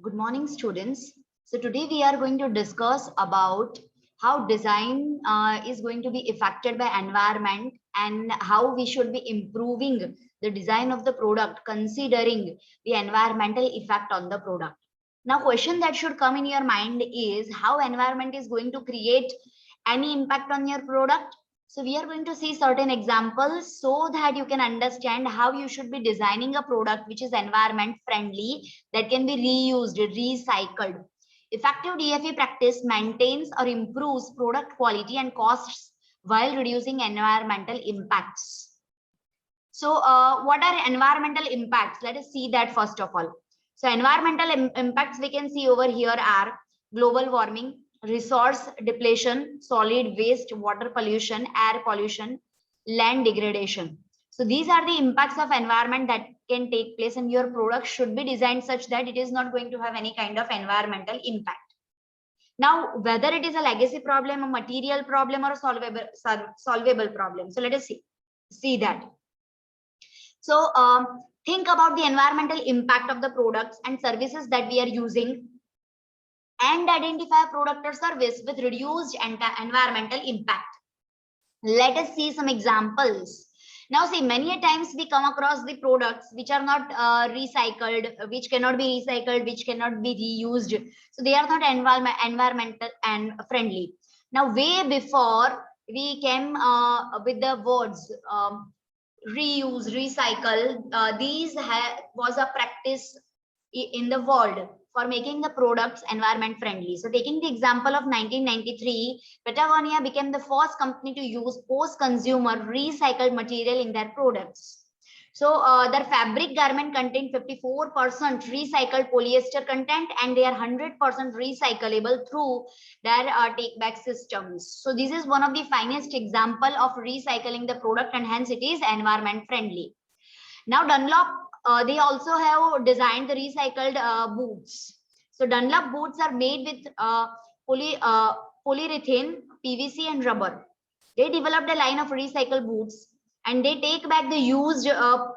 Good morning, students. So today we are going to discuss about how design is going to be affected by environment and how we should be improving the design of the product considering the environmental effect on the product. Now, question that should come in your mind is how environment is going to create any impact on your product. So we are going to see certain examples so that you can understand how you should be designing a product which is environment friendly, that can be reused, recycled. Effective DFE practice maintains or improves product quality and costs while reducing environmental impacts. So what are environmental impacts? Let us see that first of all. So environmental impacts we can see over here are global warming, resource depletion, solid waste, water pollution, air pollution, land degradation. So these are the impacts of environment that can take place, and your product should be designed such that it is not going to have any kind of environmental impact. Now, whether it is a legacy problem, a material problem, or a solvable problem. So let us see that. So think about the environmental impact of the products and services that we are using and identify a product or service with reduced environmental impact. Let us see some examples. Now, see, many a times we come across the products which are not recycled, which cannot be recycled, which cannot be reused. So they are not environmental and friendly. Now, way before we came with the words reuse, recycle, these was a practice in the world for making the products environment friendly. So taking the example of 1993, Patagonia became the first company to use post-consumer recycled material in their products. So their fabric garment contained 54% recycled polyester content, and they are 100% recyclable through their take-back systems. So this is one of the finest example of recycling the product, and hence it is environment friendly. Now Dunlop, they also have designed the recycled boots. So Dunlop boots are made with polyurethane, PVC, and rubber. They developed a line of recycled boots, and they take back the used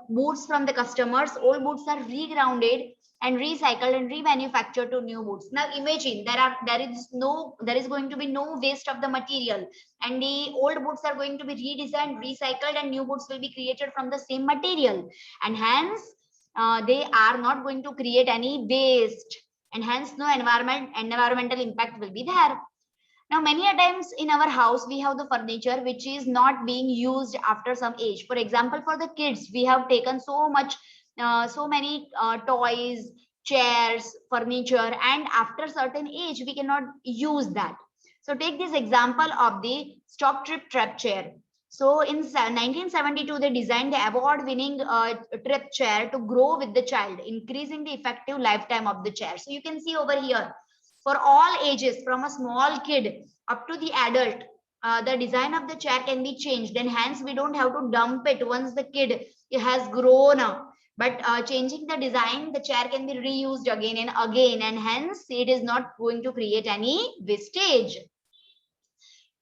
boots from the customers. Old boots are regrounded and recycled and remanufactured to new boots. Now imagine there is going to be no waste of the material, and the old boots are going to be redesigned, recycled, and new boots will be created from the same material, and hence they are not going to create any waste, and hence no environmental impact will be there. Now, many a times in our house, we have the furniture which is not being used after some age. For example, for the kids, we have taken so many toys, chairs, furniture, and after certain age, we cannot use that. So take this example of the Stock Trip Trap chair. So in 1972, they designed the award-winning trip chair to grow with the child, increasing the effective lifetime of the chair. So you can see over here, for all ages, from a small kid up to the adult, the design of the chair can be changed, and hence we don't have to dump it once the kid has grown up. But changing the design, the chair can be reused again and again, and hence it is not going to create any wastage.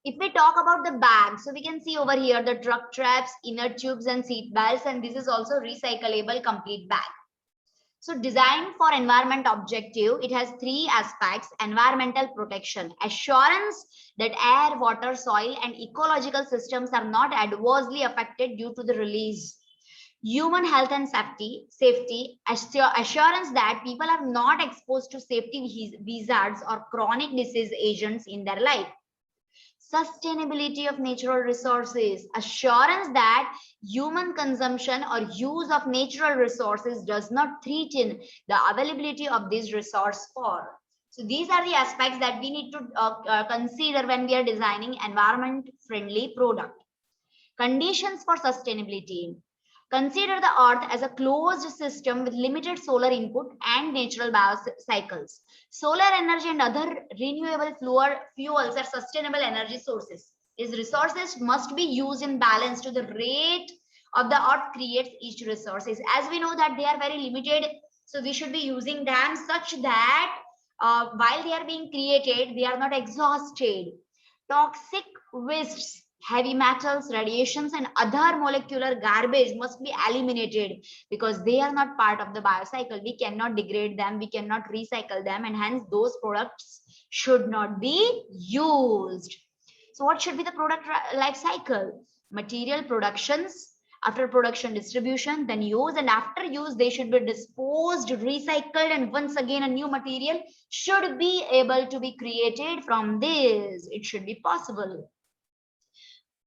If we talk about the bags, so we can see over here the truck straps, inner tubes, and seat belts, and this is also recyclable complete bag. So design for environment objective, it has three aspects: environmental protection, assurance that air, water, soil, and ecological systems are not adversely affected due to the release; human health and safety, assurance that people are not exposed to safety hazards or chronic disease agents in their life; sustainability of natural resources, assurance that human consumption or use of natural resources does not threaten the availability of these resources for. So these are the aspects that we need to consider when we are designing environment friendly product. Conditions for sustainability. Consider the earth as a closed system with limited solar input and natural cycles. Solar energy and other renewable fuels are sustainable energy sources. These resources must be used in balance to the rate of the earth creates each resources. As we know that they are very limited, so we should be using them such that while they are being created, they are not exhausted. Toxic wastes Heavy metals, radiations, and other molecular garbage must be eliminated because they are not part of the biocycle. We cannot degrade them, we cannot recycle them, and hence those products should not be used. So what should be the product life cycle? Material productions, after production distribution, then use, and after use they should be disposed, recycled, and once again a new material should be able to be created from this. It should be possible.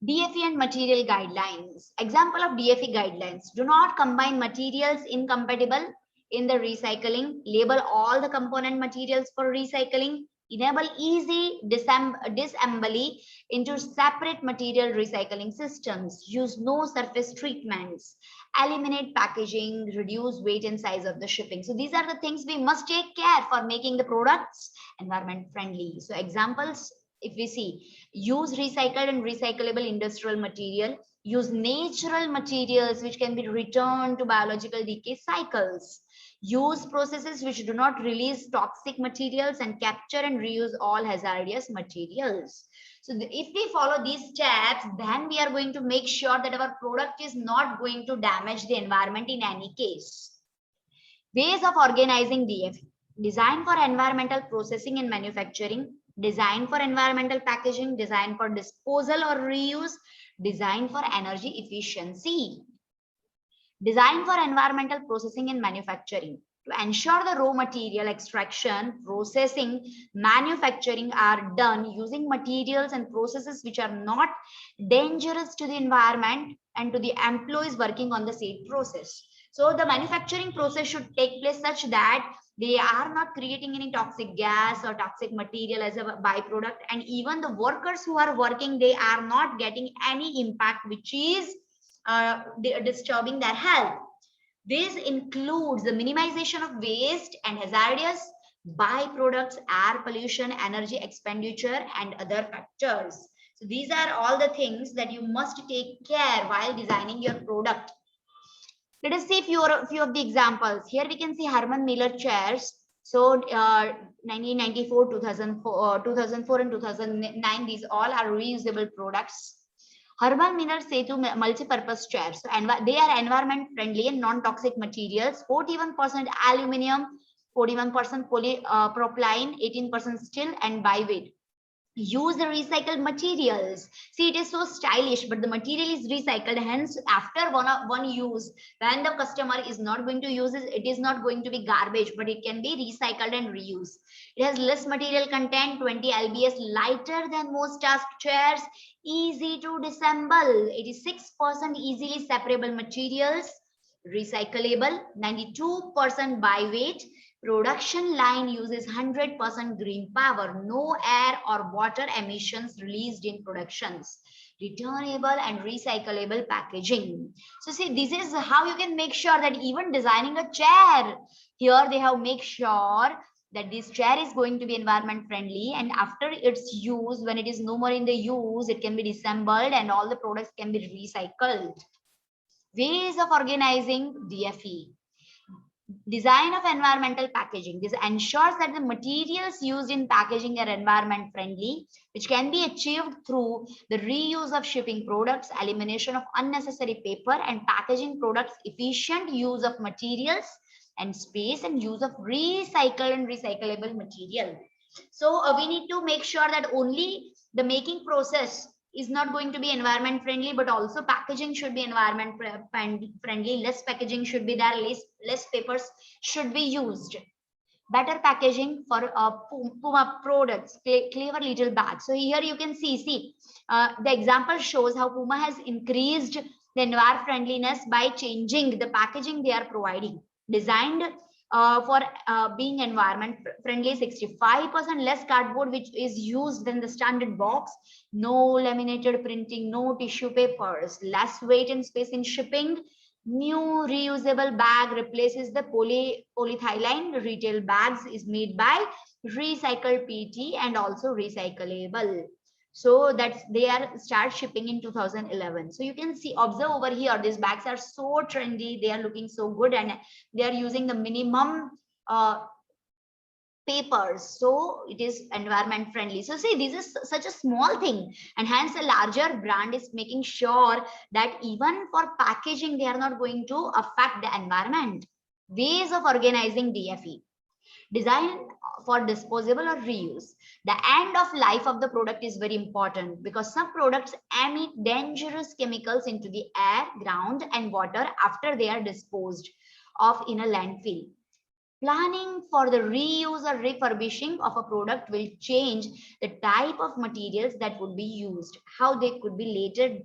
DFE and material guidelines. Example of DFE guidelines. Do not combine materials incompatible in the recycling. Label all the component materials for recycling. Enable easy disassembly into separate material recycling systems. Use no surface treatments. Eliminate packaging. Reduce weight and size of the shipping. So these are the things we must take care for making the products environment friendly. So examples, if we see, use recycled and recyclable industrial material, use natural materials which can be returned to biological decay cycles, use processes which do not release toxic materials, and capture and reuse all hazardous materials. So if we follow these steps, then we are going to make sure that our product is not going to damage the environment in any case. Ways of organizing DFE. Design for environmental processing and manufacturing, design for environmental packaging, design for disposal or reuse, design for energy efficiency. Design for environmental processing and manufacturing. To ensure the raw material extraction, processing, manufacturing are done using materials and processes which are not dangerous to the environment and to the employees working on the said process. So the manufacturing process should take place such that they are not creating any toxic gas or toxic material as a byproduct, and even the workers who are working, they are not getting any impact which is disturbing their health. This includes the minimization of waste and hazardous byproducts, air pollution, energy expenditure, and other factors. So these are all the things that you must take care while designing your product. Let us see a few of the examples. Here we can see Herman Miller chairs. So 1994, 2004, 2004 and 2009, these all are reusable products. Herman Miller Setu multi-purpose chairs. So they are environment friendly and non-toxic materials. 41% aluminum, 41% polypropylene, 18% steel, and by weight. Use the recycled materials. See, it is so stylish, but the material is recycled. Hence, after one use, when the customer is not going to use it, it is not going to be garbage, but it can be recycled and reused. It has less material content, 20 lbs, lighter than most task chairs, easy to disassemble, 86% easily separable materials, recyclable, 92% by weight. Production line uses 100% green power, no air or water emissions released in productions. Returnable and recyclable packaging. So see, this is how you can make sure that even designing a chair, here they have make sure that this chair is going to be environment friendly, and after its use, when it is no more in the use, it can be disassembled and all the products can be recycled. Ways of organizing DFE. Design of environmental packaging. This ensures that the materials used in packaging are environment friendly, which can be achieved through the reuse of shipping products, elimination of unnecessary paper, and packaging products, efficient use of materials and space, and use of recycled and recyclable material. So we need to make sure that only the making process is not going to be environment friendly, but also packaging should be environment friendly. Less packaging should be there, less papers should be used. Better packaging for Puma products, clever little bags. So here you can see the example shows how Puma has increased the environment friendliness by changing the packaging they are providing. Designed for being environment friendly, 65% less cardboard which is used than the standard box, no laminated printing, no tissue papers, less weight and space in shipping. New reusable bag replaces the polyethylene. Retail bags is made by recycled PET and also recyclable. So that's they are start shipping in 2011. So you can see, observe over here, these bags are so trendy, they are looking so good, and they are using the minimum papers, so it is environment friendly. So see, this is such a small thing, and hence a larger brand is making sure that even for packaging they are not going to affect the environment. Ways of organizing DFE: design for disposable or reuse. The end of life of the product is very important, because some products emit dangerous chemicals into the air, ground and water after they are disposed of in a landfill. Planning for the reuse or refurbishing of a product will change the type of materials that would be used, how they could be later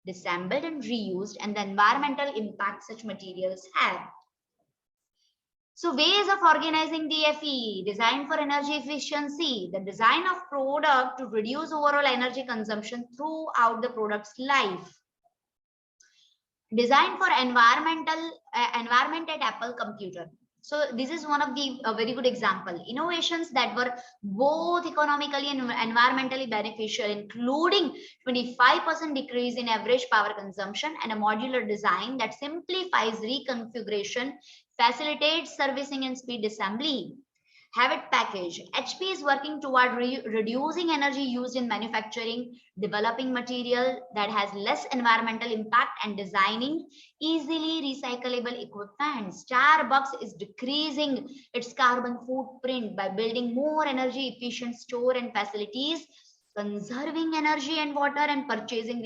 disassembled and reused, and the environmental impact such materials have. So ways of organizing DFE: design for energy efficiency, the design of product to reduce overall energy consumption throughout the product's life. Design for environment at Apple Computer. So this is one of the a very good example. Innovations that were both economically and environmentally beneficial, including 25% decrease in average power consumption and a modular design that simplifies reconfiguration, facilitates servicing and speed assembly. Have it package. HP is working toward reducing energy used in manufacturing, developing material that has less environmental impact, and designing easily recyclable equipment. Starbucks is decreasing its carbon footprint by building more energy efficient store and facilities, conserving energy and water, and purchasing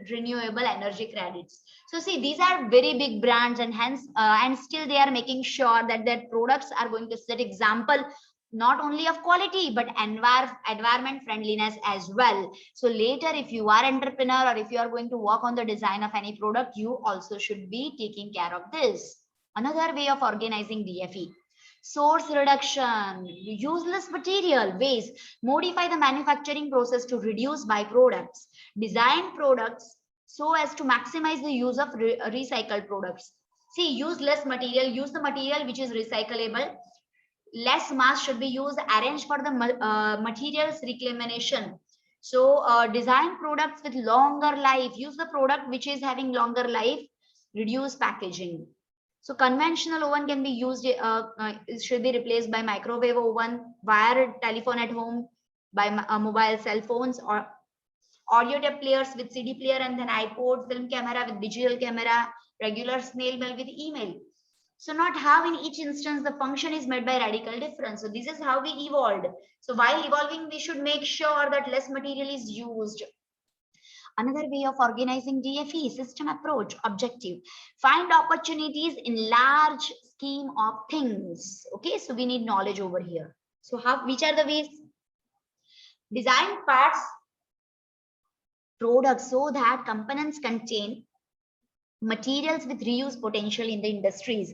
renewable energy credits. So see, these are very big brands, and hence and still they are making sure that their products are going to set example not only of quality but environment friendliness as well. So later, if you are entrepreneur or if you are going to work on the design of any product, you also should be taking care of this. Another way of organizing DFE: source reduction, useless material waste, modify the manufacturing process to reduce byproducts, design products so as to maximize the use of recycled products. See, use less material, use the material which is recyclable, less mass should be used, arrange for the materials reclamation. So design products with longer life, use the product which is having longer life, reduce packaging. So conventional oven can be used, it should be replaced by microwave oven, wired telephone at home, by mobile cell phones, or audio tape players with CD player, and then iPod, film camera with digital camera, regular snail mail with email. So not how in each instance the function is made by radical difference. So this is how we evolved. So while evolving, we should make sure that less material is used. Another way of organizing DFE: system approach, objective. Find opportunities in large scheme of things. Okay, so we need knowledge over here. So how, which are the ways? Design parts, products so that components contain materials with reuse potential in the industries.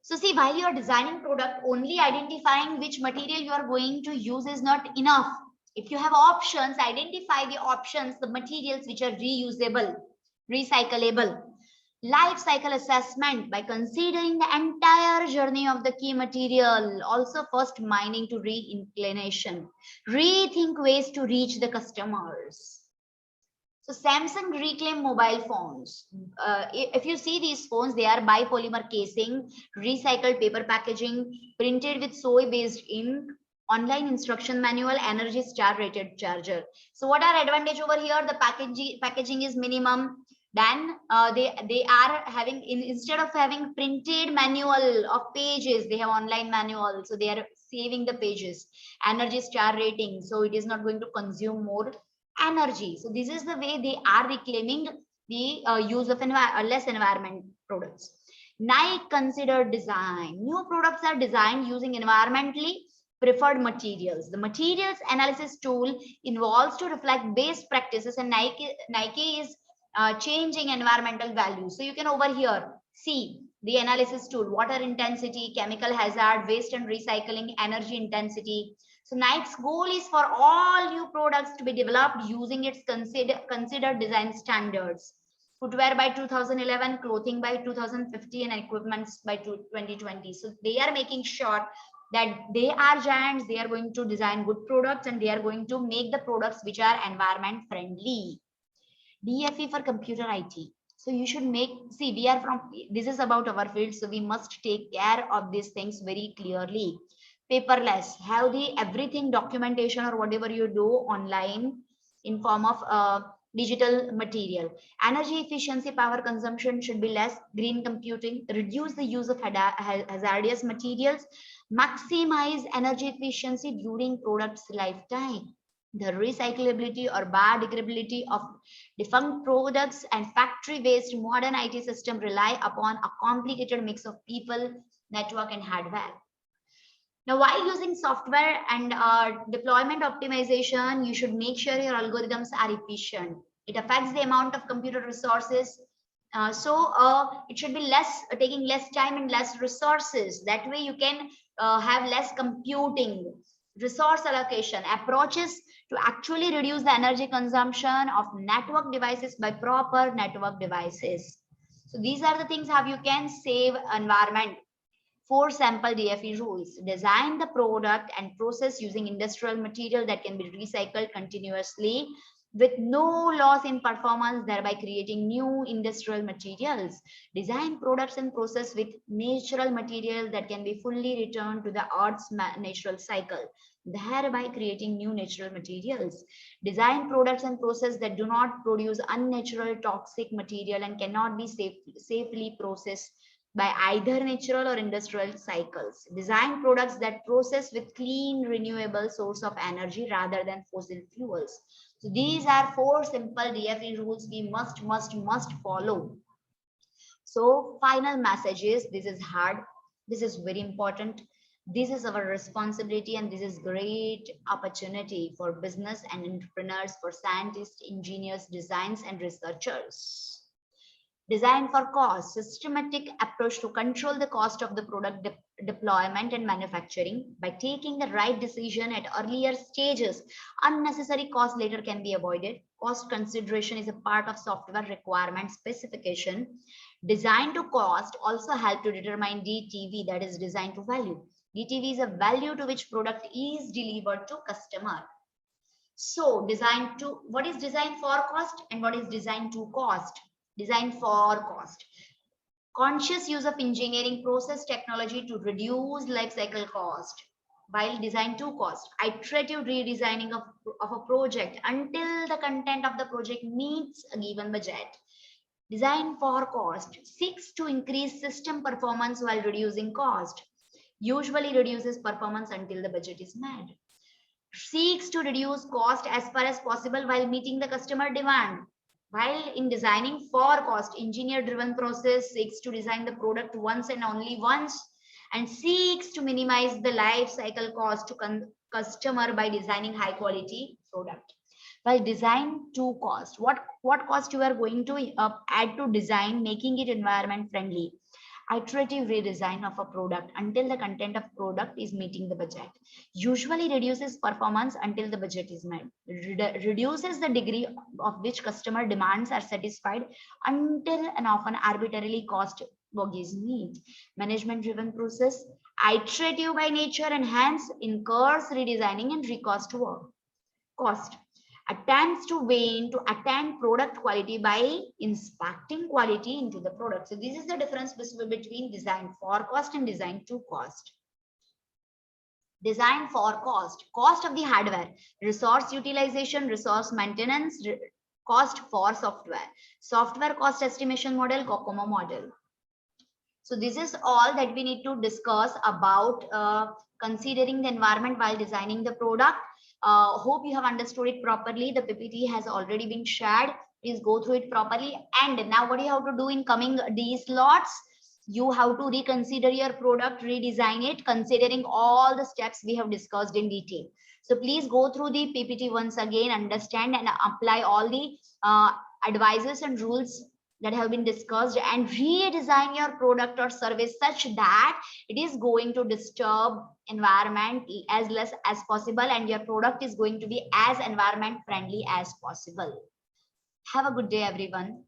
So see, while you are designing product, only identifying which material you are going to use is not enough. If you have options, identify the options, the materials which are reusable, recyclable. Life cycle assessment: by considering the entire journey of the key material, also first mining to re-inclination. Rethink ways to reach the customers. So Samsung reclaim mobile phones. If you see these phones, they are biopolymer casing, recycled paper packaging, printed with soy-based ink, online instruction manual, Energy Star rated charger. So what are advantage over here? The packaging is minimum. Then they are having, instead of having printed manual of pages, they have online manual. So they are saving the pages. Energy Star rating, so it is not going to consume more energy. So this is the way they are reclaiming the use of less environment products. Nike considered design. New products are designed using environmentally preferred materials. The materials analysis tool involves to reflect best practices, and Nike is changing environmental values. So you can over here see the analysis tool: water intensity, chemical hazard, waste and recycling, energy intensity. So Nike's goal is for all new products to be developed using its considered design standards. Footwear by 2011, clothing by 2050, and equipments by 2020. So they are making sure that they are giants. They are going to design good products, and they are going to make the products which are environment friendly. DFE for computer IT. So you should make, see, this is about our field, so we must take care of these things very clearly. paperless, have the everything documentation or whatever you do online in form of digital material. Energy efficiency, power consumption should be less, green computing, reduce the use of hazardous materials, maximize energy efficiency during product's lifetime. The recyclability or biodegradability of defunct products and factory waste, modern IT system rely upon a complicated mix of people, network, and hardware. Now, while using software and deployment optimization, you should make sure your algorithms are efficient. It affects the amount of computer resources. It should be less taking less time and less resources. That way, you can have less computing, resource allocation approaches to actually reduce the energy consumption of network devices by proper network devices. So these are the things how you can save environment. 4 sample DFE rules. Design the product and process using industrial material that can be recycled continuously with no loss in performance, thereby creating new industrial materials. Design products and process with natural material that can be fully returned to the earth's natural cycle, thereby creating new natural materials. Design products and process that do not produce unnatural toxic material and cannot be safely processed by either natural or industrial cycles. Design products that process with clean, renewable source of energy rather than fossil fuels. So these are 4 simple DFE rules we must follow. So final message is, this is hard. This is very important. This is our responsibility, and this is great opportunity for business and entrepreneurs, for scientists, engineers, designs, and researchers. Design for cost, systematic approach to control the cost of the product deployment and manufacturing. By taking the right decision at earlier stages, unnecessary cost later can be avoided. Cost consideration is a part of software requirement specification. Design to cost also help to determine DTV, that is design to value. DTV is a value to which product is delivered to customer. So design to, what is design for cost and what is design to cost? Design for cost. Conscious use of engineering process technology to reduce life cycle cost. While design to cost, iterative redesigning of a project until the content of the project meets a given budget. Design for cost seeks to increase system performance while reducing cost. Usually reduces performance until the budget is met. Seeks to reduce cost as far as possible while meeting the customer demand. While in designing for cost, engineer-driven process seeks to design the product once and only once, and seeks to minimize the life cycle cost to customer by designing high-quality product. While design to cost, what cost you are going to add to design, making it environment friendly. Iterative redesign of a product until the content of product is meeting the budget. Usually reduces performance until the budget is met. Reduces the degree of which customer demands are satisfied until and often arbitrarily cost bogies meet. Management driven process, iterative by nature and hence incurs redesigning and recost work. Cost. Attempts to attain product quality by inspecting quality into the product. So this is the difference between design for cost and design to cost. Design for cost, cost of the hardware, resource utilization, resource maintenance, cost for software, software cost estimation model, COCOMO model. So this is all that we need to discuss about considering the environment while designing the product. Hope you have understood it properly. The PPT has already been shared. Please go through it properly. And now what you have to do in coming these slots, you have to reconsider your product, redesign it, considering all the steps we have discussed in detail. So please go through the PPT once again, understand and apply all the advices and rules that have been discussed, and redesign your product or service such that it is going to disturb environment as less as possible, and your product is going to be as environment friendly as possible. Have a good day, everyone.